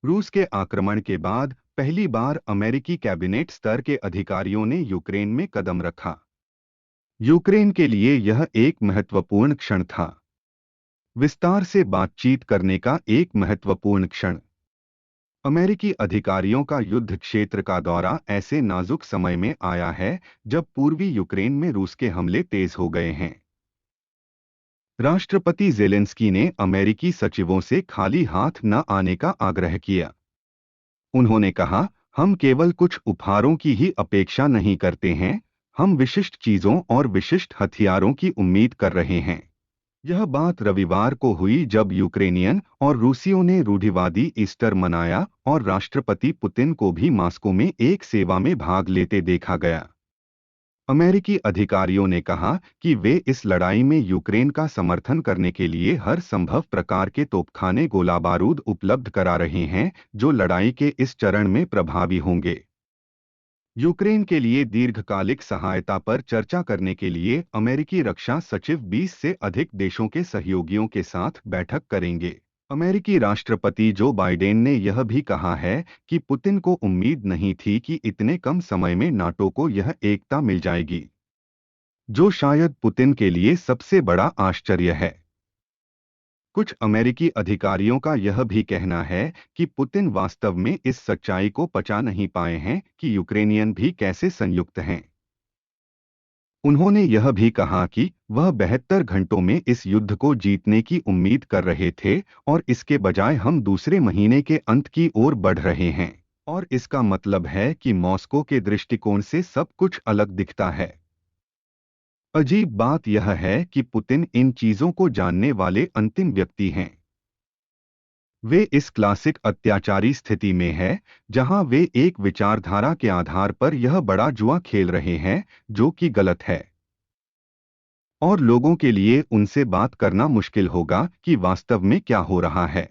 रूस के आक्रमण के बाद पहली बार अमेरिकी कैबिनेट स्तर के अधिकारियों ने यूक्रेन में कदम रखा। यूक्रेन के लिए यह एक महत्वपूर्ण क्षण था। विस्तार से बातचीत करने का एक महत्वपूर्ण क्षण। अमेरिकी अधिकारियों का युद्ध क्षेत्र का दौरा ऐसे नाजुक समय में आया है जब पूर्वी यूक्रेन में रूस के हमले तेज हो गए हैं। राष्ट्रपति ज़ेलेंस्की ने अमेरिकी सचिवों से खाली हाथ न आने का आग्रह किया। उन्होंने कहा, हम केवल कुछ उपहारों की ही अपेक्षा नहीं करते हैं, हम विशिष्ट चीजों और विशिष्ट हथियारों की उम्मीद कर रहे हैं। यह बात रविवार को हुई जब यूक्रेनियन और रूसियों ने रूढ़िवादी ईस्टर मनाया और राष्ट्रपति पुतिन को भी मास्को में एक सेवा में भाग लेते देखा गया। अमेरिकी अधिकारियों ने कहा कि वे इस लड़ाई में यूक्रेन का समर्थन करने के लिए हर संभव प्रकार के तोपखाने गोला बारूद उपलब्ध करा रहे हैं जो लड़ाई के इस चरण में प्रभावी होंगे। यूक्रेन के लिए दीर्घकालिक सहायता पर चर्चा करने के लिए अमेरिकी रक्षा सचिव 20 से अधिक देशों के सहयोगियों के साथ बैठक करेंगे। अमेरिकी राष्ट्रपति जो बाइडेन ने यह भी कहा है कि पुतिन को उम्मीद नहीं थी कि इतने कम समय में नाटो को यह एकता मिल जाएगी, जो शायद पुतिन के लिए सबसे बड़ा आश्चर्य है। कुछ अमेरिकी अधिकारियों का यह भी कहना है कि पुतिन वास्तव में इस सच्चाई को पचा नहीं पाए हैं कि यूक्रेनियन भी कैसे संयुक्त हैं। उन्होंने यह भी कहा कि वह 72 घंटों में इस युद्ध को जीतने की उम्मीद कर रहे थे और इसके बजाय हम दूसरे महीने के अंत की ओर बढ़ रहे हैं, और इसका मतलब है कि मॉस्को के दृष्टिकोण से सब कुछ अलग दिखता है। अजीब बात यह है कि पुतिन इन चीजों को जानने वाले अंतिम व्यक्ति हैं। वे इस क्लासिक अत्याचारी स्थिति में हैं, जहां वे एक विचारधारा के आधार पर यह बड़ा जुआ खेल रहे हैं, जो कि गलत है। और लोगों के लिए उनसे बात करना मुश्किल होगा कि वास्तव में क्या हो रहा है।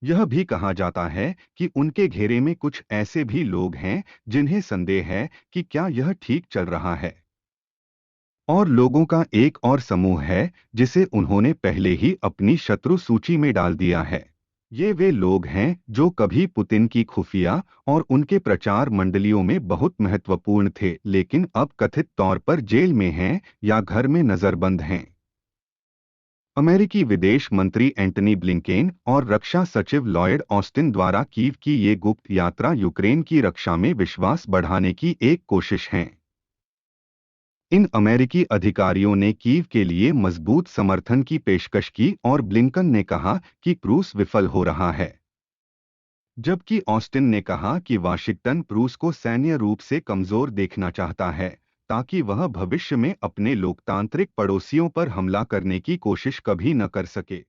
यह भी कहा जाता है कि उनके घेरे में कुछ ऐसे भी लोग हैं जिन्हें संदेह है कि क्या यह ठीक चल रहा है। और लोगों का एक और समूह है जिसे उन्होंने पहले ही अपनी शत्रु सूची में डाल दिया है। ये वे लोग हैं जो कभी पुतिन की खुफिया और उनके प्रचार मंडलियों में बहुत महत्वपूर्ण थे, लेकिन अब कथित तौर पर जेल में हैं या घर में नजरबंद हैं। अमेरिकी विदेश मंत्री एंटनी ब्लिंकेन और रक्षा सचिव लॉयड ऑस्टिन द्वारा कीव की ये गुप्त यात्रा यूक्रेन की रक्षा में विश्वास बढ़ाने की एक कोशिश है। इन अमेरिकी अधिकारियों ने कीव के लिए मजबूत समर्थन की पेशकश की और ब्लिंकन ने कहा कि रूस विफल हो रहा है, जबकि ऑस्टिन ने कहा कि वाशिंगटन रूस को सैन्य रूप से कमजोर देखना चाहता है ताकि वह भविष्य में अपने लोकतांत्रिक पड़ोसियों पर हमला करने की कोशिश कभी न कर सके।